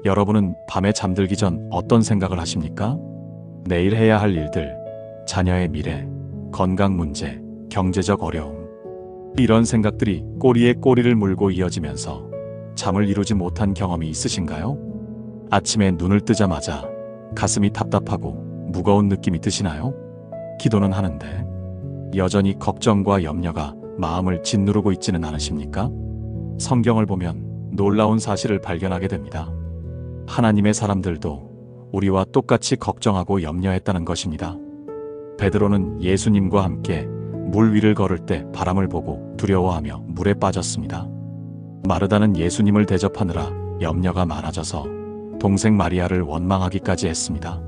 여러분은 밤에 잠들기 전 어떤 생각을 하십니까? 내일 해야 할 일들, 자녀의 미래, 건강 문제, 경제적 어려움. 이런 생각들이 꼬리에 꼬리를 물고 이어지면서 잠을 이루지 못한 경험이 있으신가요? 아침에 눈을 뜨자마자 가슴이 답답하고 무거운 느낌이 드시나요? 기도는 하는데 여전히 걱정과 염려가 마음을 짓누르고 있지는 않으십니까? 성경을 보면 놀라운 사실을 발견하게 됩니다. 하나님의 사람들도 우리와 똑같이 걱정하고 염려했다는 것입니다. 베드로는 예수님과 함께 물 위를 걸을 때 바람을 보고 두려워하며 물에 빠졌습니다. 마르다는 예수님을 대접하느라 염려가 많아져서 동생 마리아를 원망하기까지 했습니다.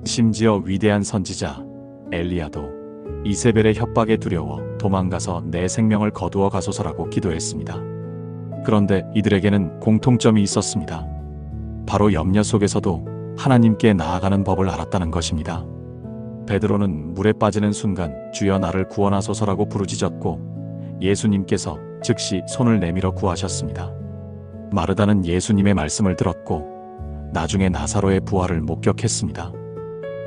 심지어 위대한 선지자 엘리야도 이세벨의 협박에 두려워 도망가서 내 생명을 거두어 가소서라고 기도했습니다. 그런데 이들에게는 공통점이 있었습니다. 바로 염려 속에서도 하나님께 나아가는 법을 알았다는 것입니다. 베드로는 물에 빠지는 순간 주여 나를 구원하소서라고 부르짖었고 예수님께서 즉시 손을 내밀어 구하셨습니다. 마르다는 예수님의 말씀을 들었고 나중에 나사로의 부활을 목격했습니다.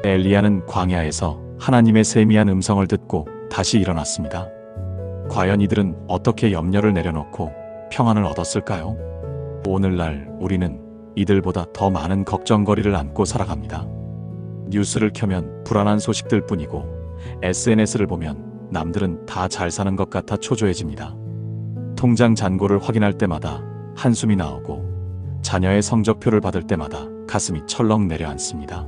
엘리야는 광야에서 하나님의 세미한 음성을 듣고 다시 일어났습니다. 과연 이들은 어떻게 염려를 내려놓고 평안을 얻었을까요? 오늘날 우리는 이들보다 더 많은 걱정거리를 안고 살아갑니다. 뉴스를 켜면 불안한 소식들 뿐이고 SNS를 보면 남들은 다 잘 사는 것 같아 초조해집니다. 통장 잔고를 확인할 때마다 한숨이 나오고 자녀의 성적표를 받을 때마다 가슴이 철렁 내려앉습니다.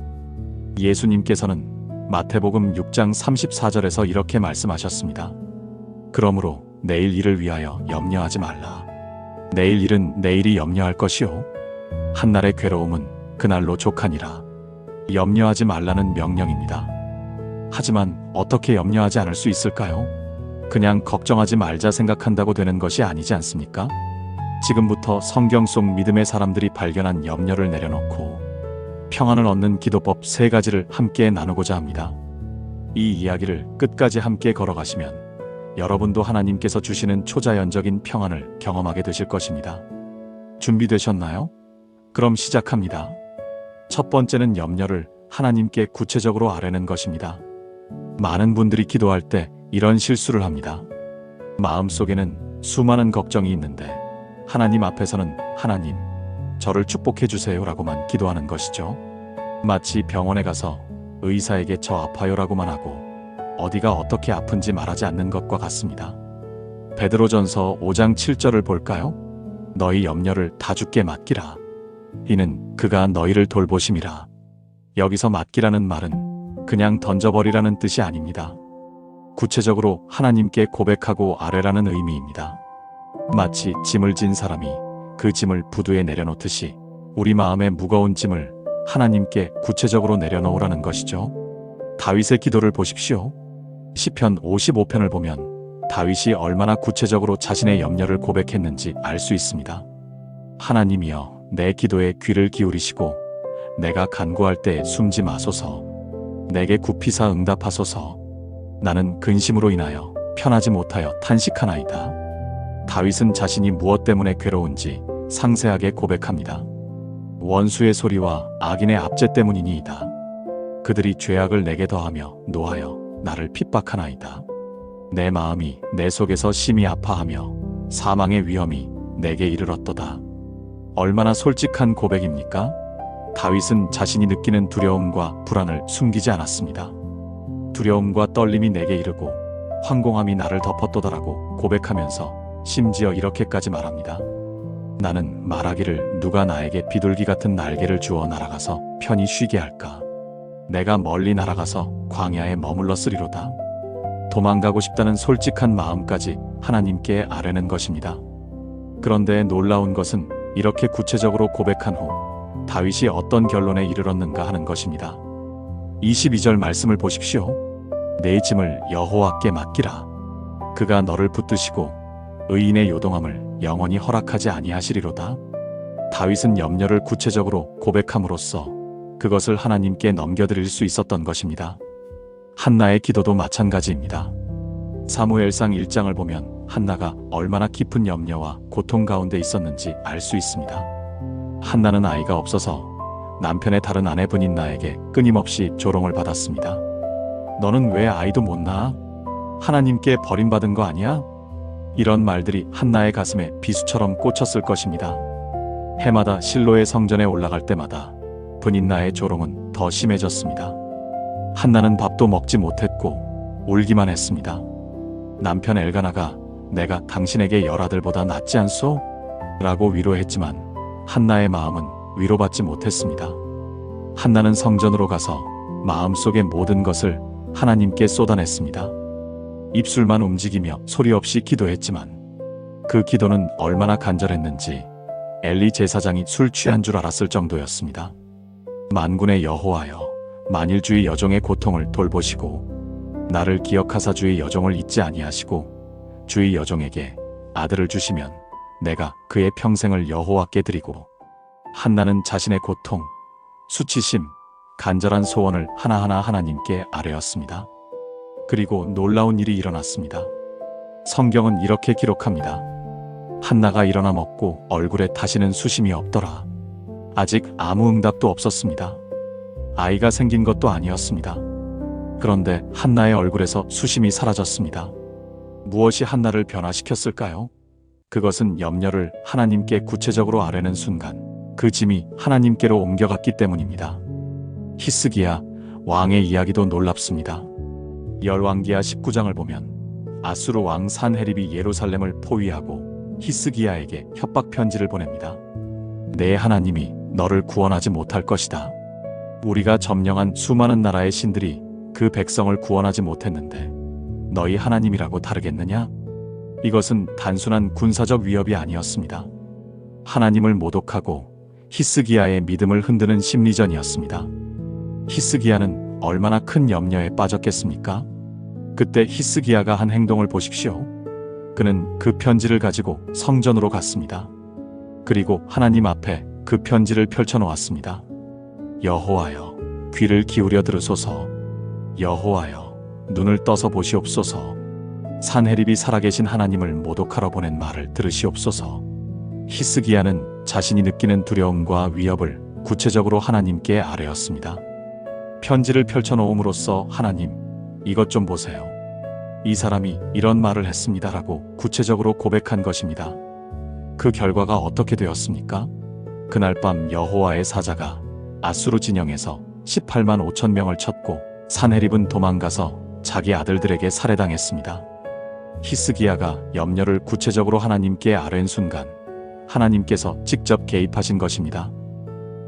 예수님께서는 마태복음 6장 34절에서 이렇게 말씀하셨습니다. 그러므로 내일 일을 위하여 염려하지 말라. 내일 일은 내일이 염려할 것이요 한날의 괴로움은 그날로 족하니라. 염려하지 말라는 명령입니다. 하지만 어떻게 염려하지 않을 수 있을까요? 그냥 걱정하지 말자 생각한다고 되는 것이 아니지 않습니까? 지금부터 성경 속 믿음의 사람들이 발견한 염려를 내려놓고 평안을 얻는 기도법 3가지를 함께 나누고자 합니다. 이 이야기를 끝까지 함께 걸어가시면 여러분도 하나님께서 주시는 초자연적인 평안을 경험하게 되실 것입니다. 준비되셨나요? 그럼 시작합니다. 첫 번째는 염려를 하나님께 구체적으로 아뢰는 것입니다. 많은 분들이 기도할 때 이런 실수를 합니다. 마음속에는 수많은 걱정이 있는데 하나님 앞에서는 하나님, 저를 축복해 주세요라고만 기도하는 것이죠. 마치 병원에 가서 의사에게 저 아파요라고만 하고 어디가 어떻게 아픈지 말하지 않는 것과 같습니다. 베드로전서 5장 7절을 볼까요? 너희 염려를 다 주께 맡기라. 이는 그가 너희를 돌보심이라. 여기서 맡기라는 말은 그냥 던져버리라는 뜻이 아닙니다. 구체적으로 하나님께 고백하고 아뢰라는 의미입니다. 마치 짐을 진 사람이 그 짐을 부두에 내려놓듯이 우리 마음의 무거운 짐을 하나님께 구체적으로 내려놓으라는 것이죠. 다윗의 기도를 보십시오. 시편 55편을 보면 다윗이 얼마나 구체적으로 자신의 염려를 고백했는지 알 수 있습니다. 하나님이여 내 기도에 귀를 기울이시고 내가 간구할 때 숨지 마소서. 내게 굽히사 응답하소서. 나는 근심으로 인하여 편하지 못하여 탄식하나이다. 다윗은 자신이 무엇 때문에 괴로운지 상세하게 고백합니다. 원수의 소리와 악인의 압제 때문이니이다. 그들이 죄악을 내게 더하며 노하여 나를 핍박하나이다. 내 마음이 내 속에서 심히 아파하며 사망의 위험이 내게 이르렀도다. 얼마나 솔직한 고백입니까? 다윗은 자신이 느끼는 두려움과 불안을 숨기지 않았습니다. 두려움과 떨림이 내게 이르고 황공함이 나를 덮었도다라고 고백하면서 심지어 이렇게까지 말합니다. 나는 말하기를 누가 나에게 비둘기 같은 날개를 주어 날아가서 편히 쉬게 할까? 내가 멀리 날아가서 광야에 머물렀으리로다. 도망가고 싶다는 솔직한 마음까지 하나님께 아뢰는 것입니다. 그런데 놀라운 것은 이렇게 구체적으로 고백한 후 다윗이 어떤 결론에 이르렀는가 하는 것입니다. 22절 말씀을 보십시오. 내 짐을 여호와께 맡기라. 그가 너를 붙드시고 의인의 요동함을 영원히 허락하지 아니하시리로다. 다윗은 염려를 구체적으로 고백함으로써 그것을 하나님께 넘겨드릴 수 있었던 것입니다. 한나의 기도도 마찬가지입니다. 사무엘상 1장을 보면 한나가 얼마나 깊은 염려와 고통 가운데 있었는지 알 수 있습니다. 한나는 아이가 없어서 남편의 다른 아내 브닌나에게 끊임없이 조롱을 받았습니다. 너는 왜 아이도 못 낳아? 하나님께 버림받은 거 아니야? 이런 말들이 한나의 가슴에 비수처럼 꽂혔을 것입니다. 해마다 실로의 성전에 올라갈 때마다 브닌나의 조롱은 더 심해졌습니다. 한나는 밥도 먹지 못했고 울기만 했습니다. 남편 엘가나가 내가 당신에게 10아들보다 낫지 않소? 라고 위로했지만 한나의 마음은 위로받지 못했습니다. 한나는 성전으로 가서 마음속의 모든 것을 하나님께 쏟아냈습니다. 입술만 움직이며 소리 없이 기도했지만 그 기도는 얼마나 간절했는지 엘리 제사장이 술 취한 줄 알았을 정도였습니다. 만군의 여호와여, 만일 주의 여종의 고통을 돌보시고 나를 기억하사 주의 여종을 잊지 아니하시고 주의 여종에게 아들을 주시면 내가 그의 평생을 여호와께 드리고. 한나는 자신의 고통, 수치심, 간절한 소원을 하나하나 하나님께 아뢰었습니다. 그리고 놀라운 일이 일어났습니다. 성경은 이렇게 기록합니다. 한나가 일어나 먹고 얼굴에 다시는 수심이 없더라. 아직 아무 응답도 없었습니다. 아이가 생긴 것도 아니었습니다. 그런데 한나의 얼굴에서 수심이 사라졌습니다. 무엇이 한나를 변화시켰을까요? 그것은 염려를 하나님께 구체적으로 아뢰는 순간 그 짐이 하나님께로 옮겨갔기 때문입니다. 히스기야 왕의 이야기도 놀랍습니다. 열왕기하 19장을 보면 아수르 왕 산헤립이 예루살렘을 포위하고 히스기야에게 협박 편지를 보냅니다. 내 하나님이 너를 구원하지 못할 것이다. 우리가 점령한 수많은 나라의 신들이 그 백성을 구원하지 못했는데 너희 하나님이라고 다르겠느냐? 이것은 단순한 군사적 위협이 아니었습니다. 하나님을 모독하고 히스기야의 믿음을 흔드는 심리전이었습니다. 히스기야는 얼마나 큰 염려에 빠졌겠습니까? 그때 히스기야가 한 행동을 보십시오. 그는 그 편지를 가지고 성전으로 갔습니다. 그리고 하나님 앞에 그 편지를 펼쳐놓았습니다. 여호와여, 귀를 기울여 들으소서. 여호와여, 눈을 떠서 보시옵소서. 산헤립이 살아계신 하나님을 모독하러 보낸 말을 들으시옵소서. 히스기야는 자신이 느끼는 두려움과 위협을 구체적으로 하나님께 아뢰었습니다. 편지를 펼쳐놓음으로써 하나님, 이것 좀 보세요. 이 사람이 이런 말을 했습니다라고 구체적으로 고백한 것입니다. 그 결과가 어떻게 되었습니까? 그날 밤 여호와의 사자가 아수르 진영에서 18만 5천 명을 쳤고 산헤립은 도망가서 자기 아들들에게 살해당했습니다. 히스기야가 염려를 구체적으로 하나님께 아뢰는 순간 하나님께서 직접 개입하신 것입니다.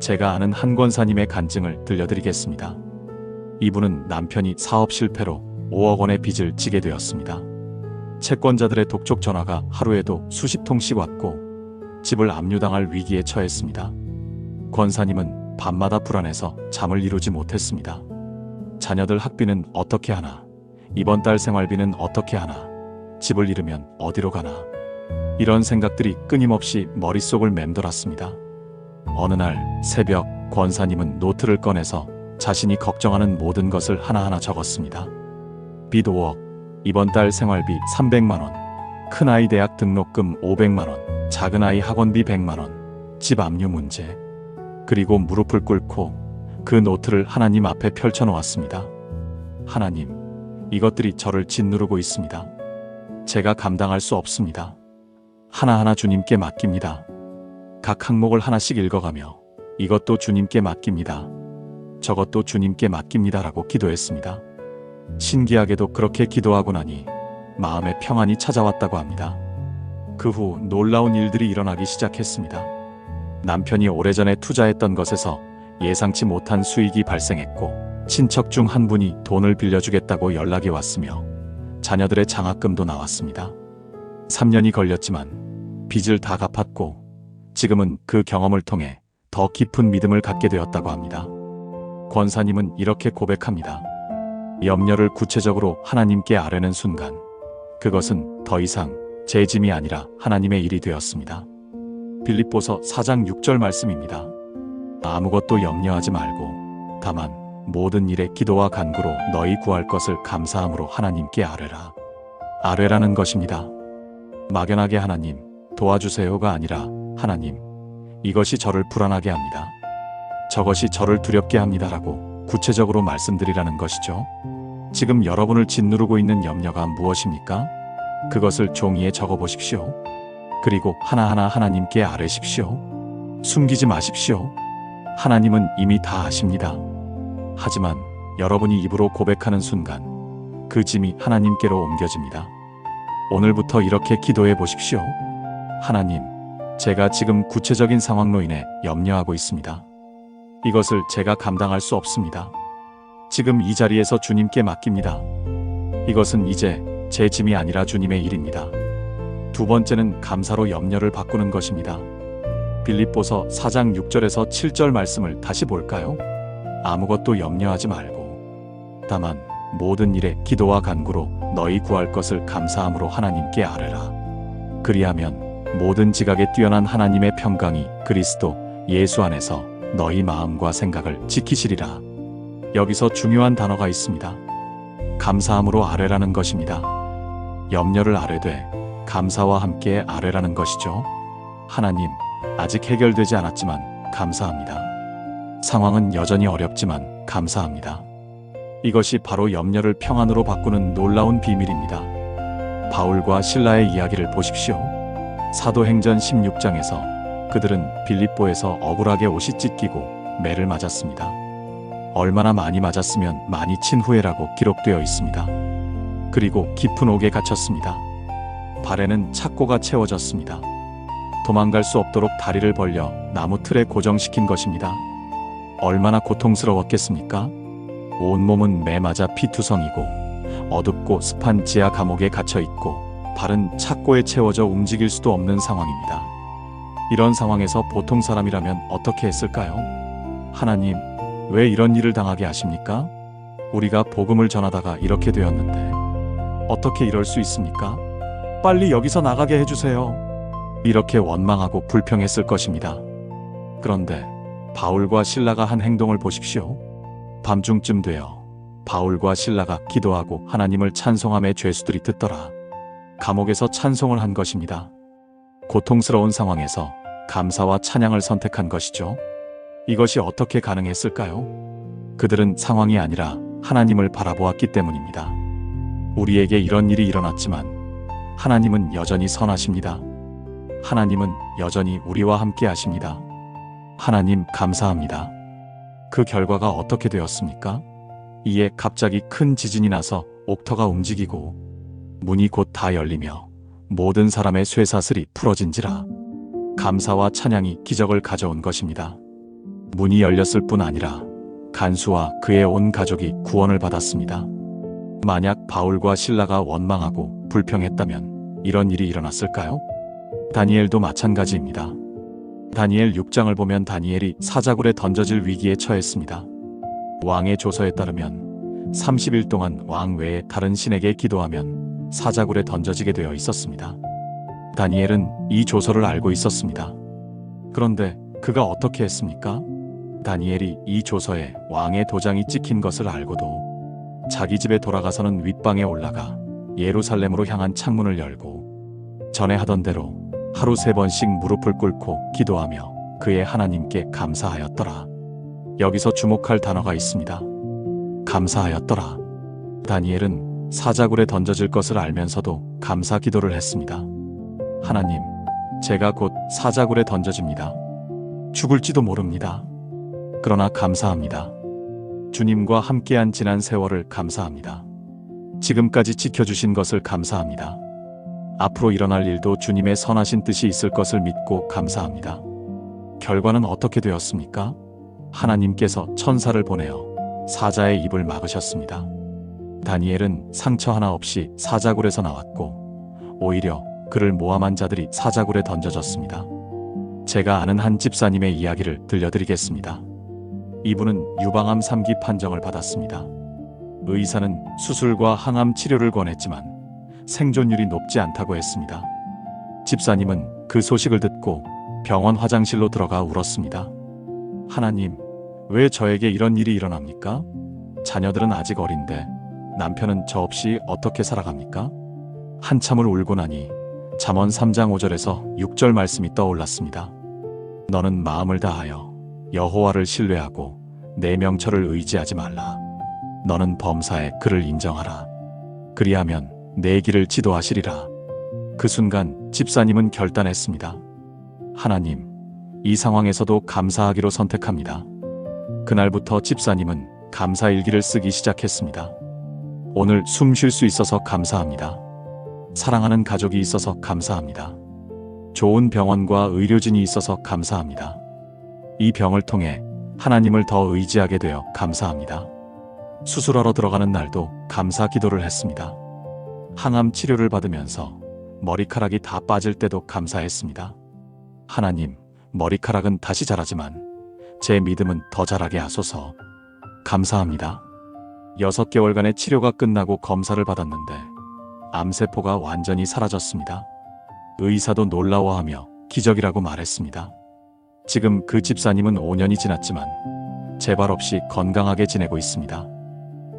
제가 아는 한 권사님의 간증을 들려드리겠습니다. 이분은 남편이 사업 실패로 5억 원의 빚을 지게 되었습니다. 채권자들의 독촉 전화가 하루에도 수십 통씩 왔고 집을 압류당할 위기에 처했습니다. 권사님은 밤마다 불안해서 잠을 이루지 못했습니다. 자녀들 학비는 어떻게 하나? 이번 달 생활비는 어떻게 하나? 집을 잃으면 어디로 가나? 이런 생각들이 끊임없이 머릿속을 맴돌았습니다. 어느 날 새벽 권사님은 노트를 꺼내서 자신이 걱정하는 모든 것을 하나하나 적었습니다. 빚 5억, 이번 달 생활비 300만 원, 큰아이 대학 등록금 500만 원, 작은아이 학원비 100만 원, 집 압류 문제. 그리고 무릎을 꿇고 그 노트를 하나님 앞에 펼쳐놓았습니다. 하나님, 이것들이 저를 짓누르고 있습니다. 제가 감당할 수 없습니다. 하나하나 주님께 맡깁니다. 각 항목을 하나씩 읽어가며 이것도 주님께 맡깁니다. 저것도 주님께 맡깁니다라고 기도했습니다. 신기하게도 그렇게 기도하고 나니 마음의 평안이 찾아왔다고 합니다. 그 후 놀라운 일들이 일어나기 시작했습니다. 남편이 오래전에 투자했던 것에서 예상치 못한 수익이 발생했고 친척 중 한 분이 돈을 빌려주겠다고 연락이 왔으며 자녀들의 장학금도 나왔습니다. 3년이 걸렸지만 빚을 다 갚았고 지금은 그 경험을 통해 더 깊은 믿음을 갖게 되었다고 합니다. 권사님은 이렇게 고백합니다. 염려를 구체적으로 하나님께 아뢰는 순간 그것은 더 이상 제 짐이 아니라 하나님의 일이 되었습니다. 빌립보서 4장 6절 말씀입니다. 아무것도 염려하지 말고 다만 모든 일에 기도와 간구로 너희 구할 것을 감사함으로 하나님께 아뢰라. 아뢰라는 것입니다. 막연하게 하나님 도와주세요가 아니라 하나님 이것이 저를 불안하게 합니다. 저것이 저를 두렵게 합니다라고 구체적으로 말씀드리라는 것이죠. 지금 여러분을 짓누르고 있는 염려가 무엇입니까? 그것을 종이에 적어 보십시오. 그리고 하나하나 하나님께 아뢰십시오. 숨기지 마십시오. 하나님은 이미 다 아십니다. 하지만 여러분이 입으로 고백하는 순간 그 짐이 하나님께로 옮겨집니다. 오늘부터 이렇게 기도해 보십시오. 하나님, 제가 지금 구체적인 상황로 인해 염려하고 있습니다. 이것을 제가 감당할 수 없습니다. 지금 이 자리에서 주님께 맡깁니다. 이것은 이제 제 짐이 아니라 주님의 일입니다. 두 번째는 감사로 염려를 바꾸는 것입니다. 빌립보서 4장 6절에서 7절 말씀을 다시 볼까요? 아무것도 염려하지 말고 다만 모든 일에 기도와 간구로 너희 구할 것을 감사함으로 하나님께 아뢰라. 그리하면 모든 지각에 뛰어난 하나님의 평강이 그리스도 예수 안에서 너희 마음과 생각을 지키시리라. 여기서 중요한 단어가 있습니다. 감사함으로 아뢰라는 것입니다. 염려를 아뢰되 감사와 함께 아뢰라는 것이죠. 하나님, 아직 해결되지 않았지만 감사합니다. 상황은 여전히 어렵지만 감사합니다. 이것이 바로 염려를 평안으로 바꾸는 놀라운 비밀입니다. 바울과 신라의 이야기를 보십시오. 사도행전 16장에서 그들은 빌립보에서 억울하게 옷이 찢기고 매를 맞았습니다. 얼마나 많이 맞았으면 많이 친 후에라고 기록되어 있습니다. 그리고 깊은 옥에 갇혔습니다. 발에는 착고가 채워졌습니다. 도망갈 수 없도록 다리를 벌려 나무 틀에 고정시킨 것입니다. 얼마나 고통스러웠겠습니까? 온몸은 매 맞아 피투성이고 어둡고 습한 지하 감옥에 갇혀 있고 발은 착고에 채워져 움직일 수도 없는 상황입니다. 이런 상황에서 보통 사람이라면 어떻게 했을까요? 하나님, 왜 이런 일을 당하게 하십니까? 우리가 복음을 전하다가 이렇게 되었는데 어떻게 이럴 수 있습니까? 빨리 여기서 나가게 해주세요. 이렇게 원망하고 불평했을 것입니다. 그런데 바울과 신라가 한 행동을 보십시오. 밤중쯤 되어 바울과 신라가 기도하고 하나님을 찬송함에 죄수들이 듣더라. 감옥에서 찬송을 한 것입니다. 고통스러운 상황에서 감사와 찬양을 선택한 것이죠. 이것이 어떻게 가능했을까요? 그들은 상황이 아니라 하나님을 바라보았기 때문입니다. 우리에게 이런 일이 일어났지만 하나님은 여전히 선하십니다. 하나님은 여전히 우리와 함께 하십니다. 하나님 감사합니다. 그 결과가 어떻게 되었습니까? 이에 갑자기 큰 지진이 나서 옥터가 움직이고 문이 곧 다 열리며 모든 사람의 쇠사슬이 풀어진지라. 감사와 찬양이 기적을 가져온 것입니다. 문이 열렸을 뿐 아니라 간수와 그의 온 가족이 구원을 받았습니다. 만약 바울과 신라가 원망하고 불평했다면 이런 일이 일어났을까요? 다니엘도 마찬가지입니다. 다니엘 6장을 보면 다니엘이 사자굴에 던져질 위기에 처했습니다. 왕의 조서에 따르면 30일 동안 왕 외에 다른 신에게 기도하면 사자굴에 던져지게 되어 있었습니다. 다니엘은 이 조서를 알고 있었습니다. 그런데 그가 어떻게 했습니까? 다니엘이 이 조서에 왕의 도장이 찍힌 것을 알고도 자기 집에 돌아가서는 윗방에 올라가 예루살렘으로 향한 창문을 열고 전에 하던 대로 하루 3번씩 무릎을 꿇고 기도하며 그의 하나님께 감사하였더라. 여기서 주목할 단어가 있습니다. 감사하였더라. 다니엘은 사자굴에 던져질 것을 알면서도 감사 기도를 했습니다. 하나님, 제가 곧 사자굴에 던져집니다. 죽을지도 모릅니다. 그러나 감사합니다. 주님과 함께한 지난 세월을 감사합니다. 지금까지 지켜주신 것을 감사합니다. 앞으로 일어날 일도 주님의 선하신 뜻이 있을 것을 믿고 감사합니다. 결과는 어떻게 되었습니까? 하나님께서 천사를 보내어 사자의 입을 막으셨습니다. 다니엘은 상처 하나 없이 사자굴에서 나왔고 오히려 그를 모함한 자들이 사자굴에 던져졌습니다. 제가 아는 한 집사님의 이야기를 들려드리겠습니다. 이분은 유방암 3기 판정을 받았습니다. 의사는 수술과 항암 치료를 권했지만 생존율이 높지 않다고 했습니다. 집사님은 그 소식을 듣고 병원 화장실로 들어가 울었습니다. 하나님, 왜 저에게 이런 일이 일어납니까? 자녀들은 아직 어린데 남편은 저 없이 어떻게 살아갑니까? 한참을 울고 나니 잠언 3장 5절에서 6절 말씀이 떠올랐습니다. 너는 마음을 다하여 여호와를 신뢰하고 내 명철을 의지하지 말라. 너는 범사에 그를 인정하라. 그리하면 내 길을 지도하시리라. 그 순간 집사님은 결단했습니다. 하나님, 이 상황에서도 감사하기로 선택합니다. 그날부터 집사님은 감사일기를 쓰기 시작했습니다. 오늘 숨 쉴 수 있어서 감사합니다. 사랑하는 가족이 있어서 감사합니다. 좋은 병원과 의료진이 있어서 감사합니다. 이 병을 통해 하나님을 더 의지하게 되어 감사합니다. 수술하러 들어가는 날도 감사 기도를 했습니다. 항암 치료를 받으면서 머리카락이 다 빠질 때도 감사했습니다. 하나님, 머리카락은 다시 자라지만 제 믿음은 더 자라게 하소서. 감사합니다. 6개월간의 치료가 끝나고 검사를 받았는데 암세포가 완전히 사라졌습니다. 의사도 놀라워하며 기적이라고 말했습니다. 지금 그 집사님은 5년이 지났지만 재발 없이 건강하게 지내고 있습니다.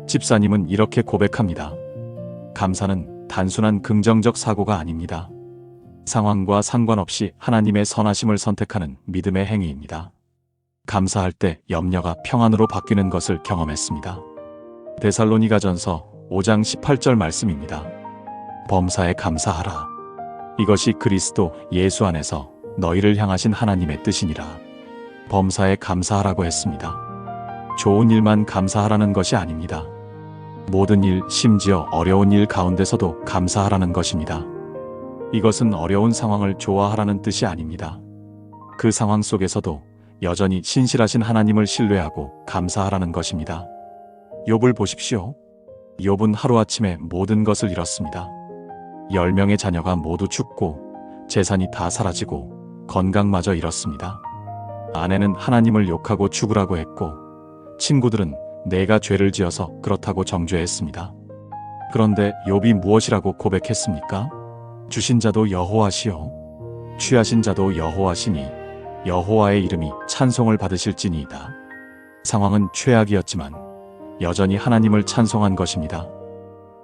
집사님은 이렇게 고백합니다. 감사는 단순한 긍정적 사고가 아닙니다. 상황과 상관없이 하나님의 선하심을 선택하는 믿음의 행위입니다. 감사할 때 염려가 평안으로 바뀌는 것을 경험했습니다. 데살로니가전서 5장 18절 말씀입니다. 범사에 감사하라. 이것이 그리스도 예수 안에서 너희를 향하신 하나님의 뜻이니라. 범사에 감사하라고 했습니다. 좋은 일만 감사하라는 것이 아닙니다. 모든 일, 심지어 어려운 일 가운데서도 감사하라는 것입니다. 이것은 어려운 상황을 좋아하라는 뜻이 아닙니다. 그 상황 속에서도 여전히 신실하신 하나님을 신뢰하고 감사하라는 것입니다. 욥을 보십시오. 욥은 하루아침에 모든 것을 잃었습니다. 10명의 자녀가 모두 죽고 재산이 다 사라지고 건강마저 잃었습니다. 아내는 하나님을 욕하고 죽으라고 했고 친구들은 내가 죄를 지어서 그렇다고 정죄했습니다. 그런데 욥이 무엇이라고 고백했습니까? 주신 자도 여호와시요 취하신 자도 여호와시니 여호와의 이름이 찬송을 받으실지니이다. 상황은 최악이었지만 여전히 하나님을 찬송한 것입니다.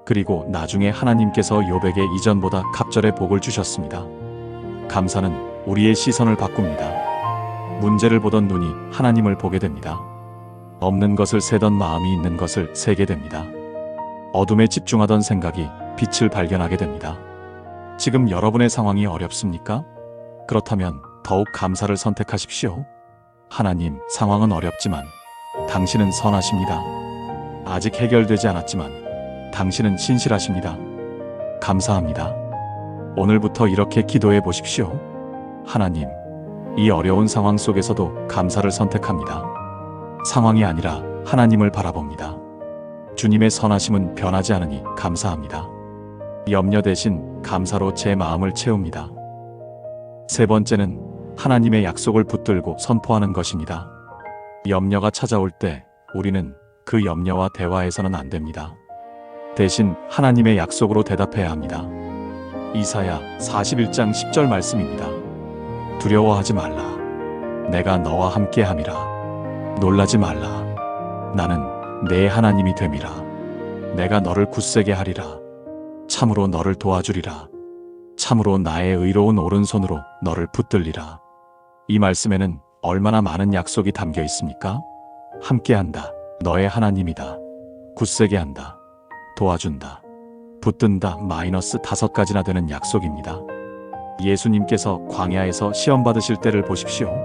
그리고 나중에 하나님께서 욥에게 이전보다 갑절의 복을 주셨습니다. 감사는 우리의 시선을 바꿉니다. 문제를 보던 눈이 하나님을 보게 됩니다. 없는 것을 세던 마음이 있는 것을 세게 됩니다. 어둠에 집중하던 생각이 빛을 발견하게 됩니다. 지금 여러분의 상황이 어렵습니까? 그렇다면 더욱 감사를 선택하십시오. 하나님, 상황은 어렵지만 당신은 선하십니다. 아직 해결되지 않았지만 당신은 신실하십니다. 감사합니다. 오늘부터 이렇게 기도해 보십시오. 하나님, 이 어려운 상황 속에서도 감사를 선택합니다. 상황이 아니라 하나님을 바라봅니다. 주님의 선하심은 변하지 않으니 감사합니다. 염려 대신 감사로 제 마음을 채웁니다. 세 번째는 하나님의 약속을 붙들고 선포하는 것입니다. 염려가 찾아올 때 우리는 그 염려와 대화해서는 안 됩니다. 대신 하나님의 약속으로 대답해야 합니다. 이사야 41장 10절 말씀입니다. 두려워하지 말라. 내가 너와 함께함이라. 놀라지 말라. 나는 내 하나님이 됨이라. 내가 너를 굳세게 하리라. 참으로 너를 도와주리라. 참으로 나의 의로운 오른손으로 너를 붙들리라. 이 말씀에는 얼마나 많은 약속이 담겨 있습니까? 함께한다. 너의 하나님이다. 굳세게 한다. 도와준다. 붙든다. -5가지나 되는 약속입니다. 예수님께서 광야에서 시험 받으실 때를 보십시오.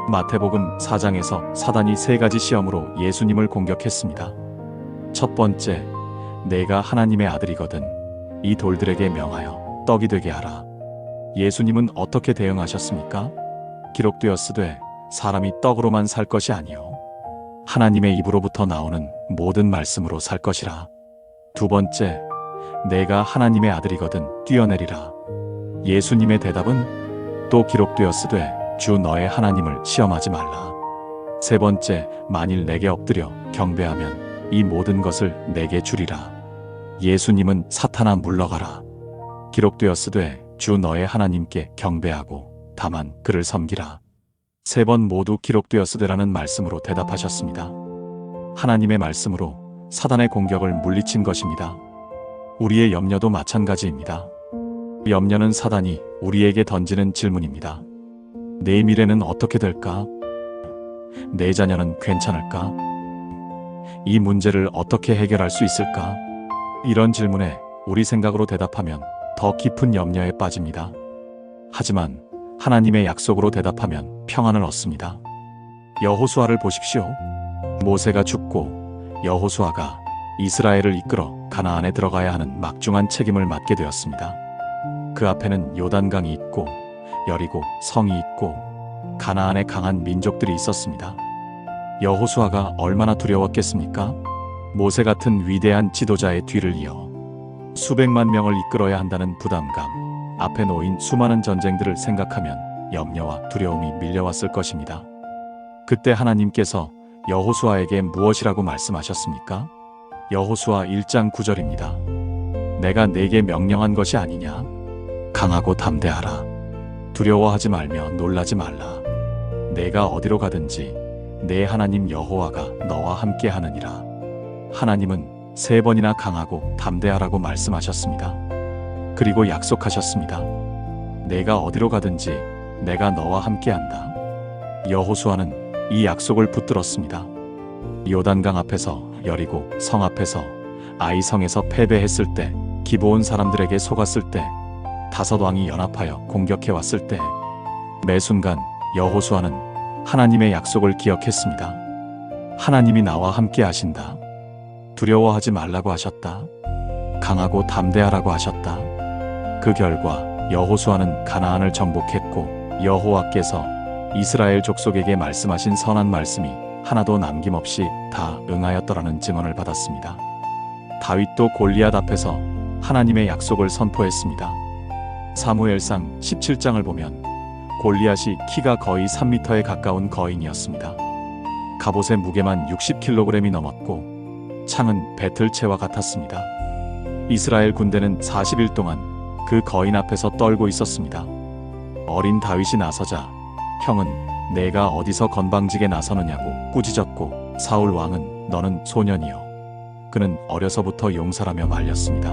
마태복음 4장에서 사단이 3가지 시험으로 예수님을 공격했습니다. 첫 번째, 내가 하나님의 아들이거든 이 돌들에게 명하여 떡이 되게 하라. 예수님은 어떻게 대응하셨습니까? 기록되었으되 사람이 떡으로만 살 것이 아니요 하나님의 입으로부터 나오는 모든 말씀으로 살 것이라. 두 번째, 내가 하나님의 아들이거든 뛰어내리라. 예수님의 대답은 또 기록되었으되 주 너의 하나님을 시험하지 말라. 세 번째, 만일 내게 엎드려 경배하면 이 모든 것을 내게 주리라. 예수님은 사탄아 물러가라. 기록되었으되 주 너의 하나님께 경배하고 다만 그를 섬기라. 3번 모두 기록되었으되라는 말씀으로 대답하셨습니다. 하나님의 말씀으로 사단의 공격을 물리친 것입니다. 우리의 염려도 마찬가지입니다. 염려는 사단이 우리에게 던지는 질문입니다. 내 미래는 어떻게 될까? 내 자녀는 괜찮을까? 이 문제를 어떻게 해결할 수 있을까? 이런 질문에 우리 생각으로 대답하면 더 깊은 염려에 빠집니다. 하지만 하나님의 약속으로 대답하면 평안을 얻습니다. 여호수아를 보십시오. 모세가 죽고 여호수아가 이스라엘을 이끌어 가나안에 들어가야 하는 막중한 책임을 맡게 되었습니다. 그 앞에는 요단강이 있고 여리고 성이 있고 가나안에 강한 민족들이 있었습니다. 여호수아가 얼마나 두려웠겠습니까? 모세 같은 위대한 지도자의 뒤를 이어 수백만 명을 이끌어야 한다는 부담감, 앞에 놓인 수많은 전쟁들을 생각하면 염려와 두려움이 밀려왔을 것입니다. 그때 하나님께서 여호수아에게 무엇이라고 말씀하셨습니까? 여호수아 1장 9절입니다. 내가 네게 명령한 것이 아니냐? 강하고 담대하라. 두려워하지 말며 놀라지 말라. 내가 어디로 가든지 내 하나님 여호와가 너와 함께 하느니라. 하나님은 3번이나 강하고 담대하라고 말씀하셨습니다. 그리고 약속하셨습니다. 내가 어디로 가든지 내가 너와 함께 한다. 여호수아는 이 약속을 붙들었습니다. 요단강 앞에서, 여리고 성 앞에서, 아이성에서 패배했을 때, 기브온 사람들에게 속았을 때, 5왕이 연합하여 공격해 왔을 때, 매 순간 여호수아는 하나님의 약속을 기억했습니다. 하나님이 나와 함께 하신다. 두려워하지 말라고 하셨다. 강하고 담대하라고 하셨다. 그 결과 여호수아는 가나안을 정복했고 여호와께서 이스라엘 족속에게 말씀하신 선한 말씀이 하나도 남김없이 다 응하였더라는 증언을 받았습니다. 다윗도 골리앗 앞에서 하나님의 약속을 선포했습니다. 사무엘상 17장을 보면 골리앗이 키가 거의 3m에 가까운 거인이었습니다. 갑옷의 무게만 60kg이 넘었고 창은 배틀채와 같았습니다. 이스라엘 군대는 40일 동안 그 거인 앞에서 떨고 있었습니다. 어린 다윗이 나서자 형은 내가 어디서 건방지게 나서느냐고 꾸짖었고 사울 왕은 너는 소년이여. 그는 어려서부터 용사라며 말렸습니다.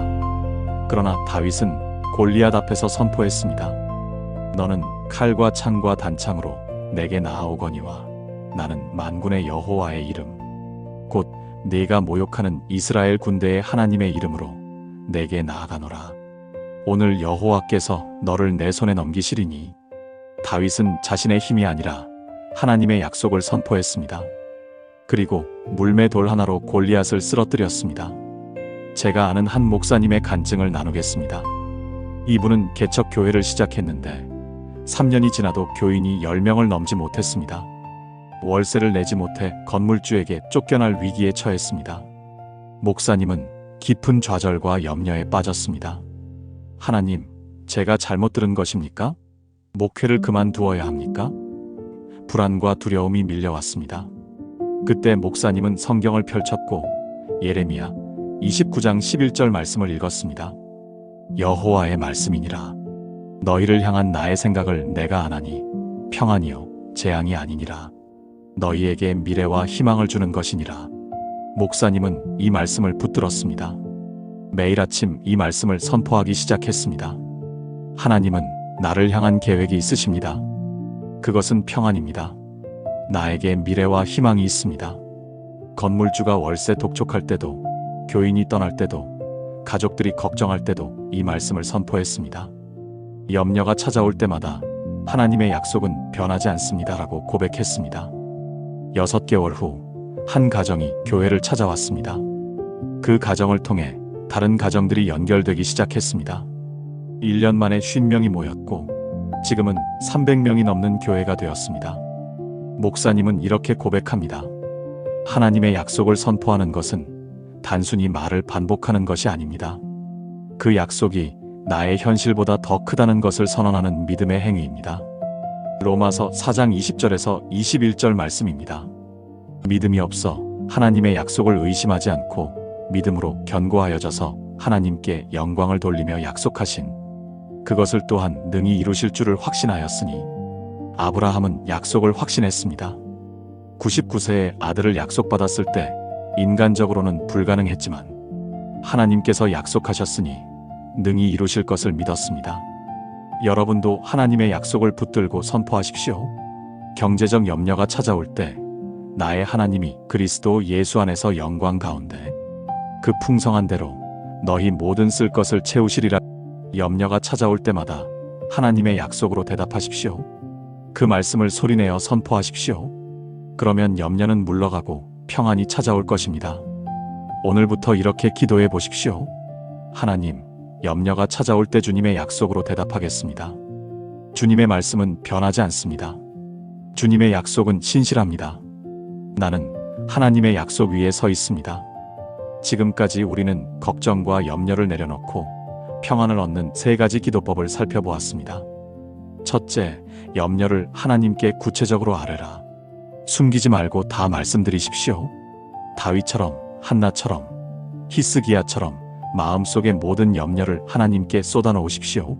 그러나 다윗은 골리앗 앞에서 선포했습니다. 너는 칼과 창과 단창으로 내게 나아오거니와 나는 만군의 여호와의 이름 곧 네가 모욕하는 이스라엘 군대의 하나님의 이름으로 내게 나아가노라. 오늘 여호와께서 너를 내 손에 넘기시리니. 다윗은 자신의 힘이 아니라 하나님의 약속을 선포했습니다. 그리고 물매 돌 하나로 골리앗을 쓰러뜨렸습니다. 제가 아는 한 목사님의 간증을 나누겠습니다. 이분은 개척 교회를 시작했는데 3년이 지나도 교인이 10명을 넘지 못했습니다. 월세를 내지 못해 건물주에게 쫓겨날 위기에 처했습니다. 목사님은 깊은 좌절과 염려에 빠졌습니다. 하나님, 제가 잘못 들은 것입니까? 목회를 그만두어야 합니까? 불안과 두려움이 밀려왔습니다. 그때 목사님은 성경을 펼쳤고 예레미야 29장 11절 말씀을 읽었습니다. 여호와의 말씀이니라. 너희를 향한 나의 생각을 내가 아나니 평안이요 재앙이 아니니라. 너희에게 미래와 희망을 주는 것이니라. 목사님은 이 말씀을 붙들었습니다. 매일 아침 이 말씀을 선포하기 시작했습니다. 하나님은 나를 향한 계획이 있으십니다. 그것은 평안입니다. 나에게 미래와 희망이 있습니다. 건물주가 월세 독촉할 때도, 교인이 떠날 때도, 가족들이 걱정할 때도 이 말씀을 선포했습니다. 염려가 찾아올 때마다 하나님의 약속은 변하지 않습니다라고 고백했습니다. 6개월 후 한 가정이 교회를 찾아왔습니다. 그 가정을 통해 다른 가정들이 연결되기 시작했습니다. 1년 만에 50명이 모였고 지금은 300명이 넘는 교회가 되었습니다. 목사님은 이렇게 고백합니다. 하나님의 약속을 선포하는 것은 단순히 말을 반복하는 것이 아닙니다. 그 약속이 나의 현실보다 더 크다는 것을 선언하는 믿음의 행위입니다. 로마서 4장 20절에서 21절 말씀입니다. 믿음이 없어 하나님의 약속을 의심하지 않고 믿음으로 견고하여져서 하나님께 영광을 돌리며 약속하신 그것을 또한 능히 이루실 줄을 확신하였으니. 아브라함은 약속을 확신했습니다. 99세에 아들을 약속받았을 때 인간적으로는 불가능했지만 하나님께서 약속하셨으니 능히 이루실 것을 믿었습니다. 여러분도 하나님의 약속을 붙들고 선포하십시오. 경제적 염려가 찾아올 때 나의 하나님이 그리스도 예수 안에서 영광 가운데 그 풍성한 대로 너희 모든 쓸 것을 채우시리라. 염려가 찾아올 때마다 하나님의 약속으로 대답하십시오. 그 말씀을 소리내어 선포하십시오. 그러면 염려는 물러가고 평안이 찾아올 것입니다. 오늘부터 이렇게 기도해 보십시오. 하나님, 염려가 찾아올 때 주님의 약속으로 대답하겠습니다. 주님의 말씀은 변하지 않습니다. 주님의 약속은 신실합니다. 나는 하나님의 약속 위에 서 있습니다. 지금까지 우리는 걱정과 염려를 내려놓고 평안을 얻는 세 가지 기도법을 살펴보았습니다. 첫째, 염려를 하나님께 구체적으로 아뢰라. 숨기지 말고 다 말씀드리십시오. 다윗처럼, 한나처럼, 히스기야처럼 마음속의 모든 염려를 하나님께 쏟아놓으십시오.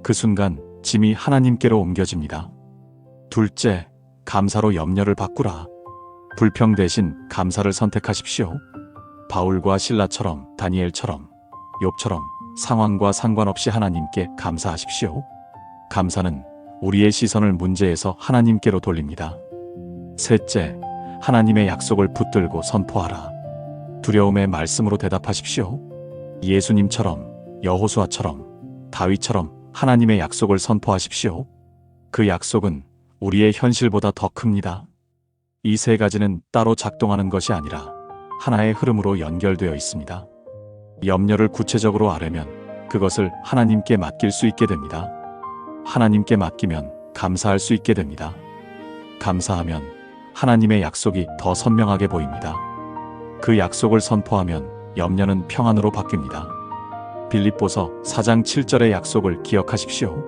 그 순간 짐이 하나님께로 옮겨집니다. 둘째, 감사로 염려를 바꾸라. 불평 대신 감사를 선택하십시오. 바울과 실라처럼, 다니엘처럼, 욥처럼 상황과 상관없이 하나님께 감사하십시오. 감사는 우리의 시선을 문제에서 하나님께로 돌립니다. 셋째, 하나님의 약속을 붙들고 선포하라. 두려움의 말씀으로 대답하십시오. 예수님처럼, 여호수아처럼, 다윗처럼 하나님의 약속을 선포하십시오. 그 약속은 우리의 현실보다 더 큽니다. 이 세 가지는 따로 작동하는 것이 아니라 하나의 흐름으로 연결되어 있습니다. 염려를 구체적으로 아뢰면 그것을 하나님께 맡길 수 있게 됩니다. 하나님께 맡기면 감사할 수 있게 됩니다. 감사하면 하나님의 약속이 더 선명하게 보입니다. 그 약속을 선포하면 염려는 평안으로 바뀝니다. 빌립보서 4장 7절의 약속을 기억하십시오.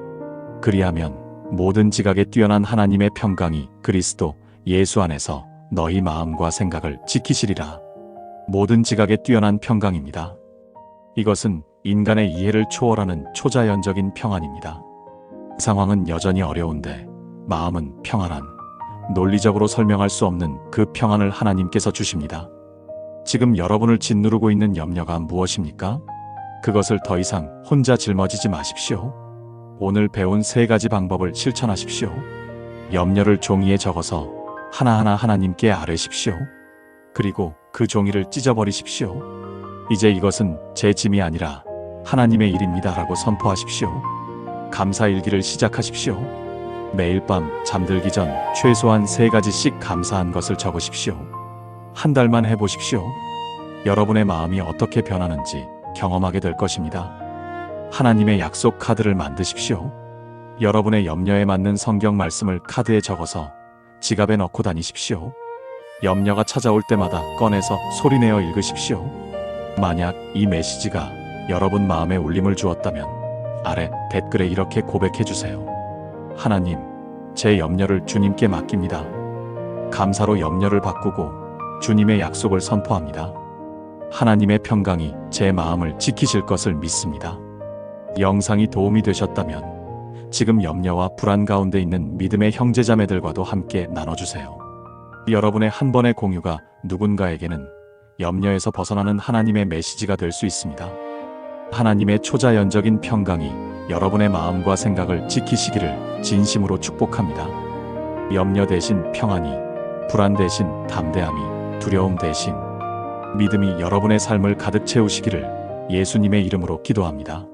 그리하면 모든 지각에 뛰어난 하나님의 평강이 그리스도 예수 안에서 너희 마음과 생각을 지키시리라. 모든 지각에 뛰어난 평강입니다. 이것은 인간의 이해를 초월하는 초자연적인 평안입니다. 상황은 여전히 어려운데 마음은 평안한, 논리적으로 설명할 수 없는 그 평안을 하나님께서 주십니다. 지금 여러분을 짓누르고 있는 염려가 무엇입니까? 그것을 더 이상 혼자 짊어지지 마십시오. 오늘 배운 세 가지 방법을 실천하십시오. 염려를 종이에 적어서 하나하나 하나님께 아뢰십시오. 그리고 그 종이를 찢어버리십시오. 이제 이것은 제 짐이 아니라 하나님의 일입니다 라고 선포하십시오. 감사일기를 시작하십시오. 매일 밤 잠들기 전 최소한 3가지씩 감사한 것을 적으십시오. 한 달만 해보십시오. 여러분의 마음이 어떻게 변하는지 경험하게 될 것입니다. 하나님의 약속 카드를 만드십시오. 여러분의 염려에 맞는 성경 말씀을 카드에 적어서 지갑에 넣고 다니십시오. 염려가 찾아올 때마다 꺼내서 소리내어 읽으십시오. 만약 이 메시지가 여러분 마음에 울림을 주었다면 아래 댓글에 이렇게 고백해주세요. 하나님, 제 염려를 주님께 맡깁니다. 감사로 염려를 바꾸고 주님의 약속을 선포합니다. 하나님의 평강이 제 마음을 지키실 것을 믿습니다. 영상이 도움이 되셨다면 지금 염려와 불안 가운데 있는 믿음의 형제자매들과도 함께 나눠주세요. 여러분의 한 번의 공유가 누군가에게는 염려에서 벗어나는 하나님의 메시지가 될 수 있습니다. 하나님의 초자연적인 평강이 여러분의 마음과 생각을 지키시기를 진심으로 축복합니다. 염려 대신 평안이, 불안 대신 담대함이, 두려움 대신 믿음이 여러분의 삶을 가득 채우시기를 예수님의 이름으로 기도합니다.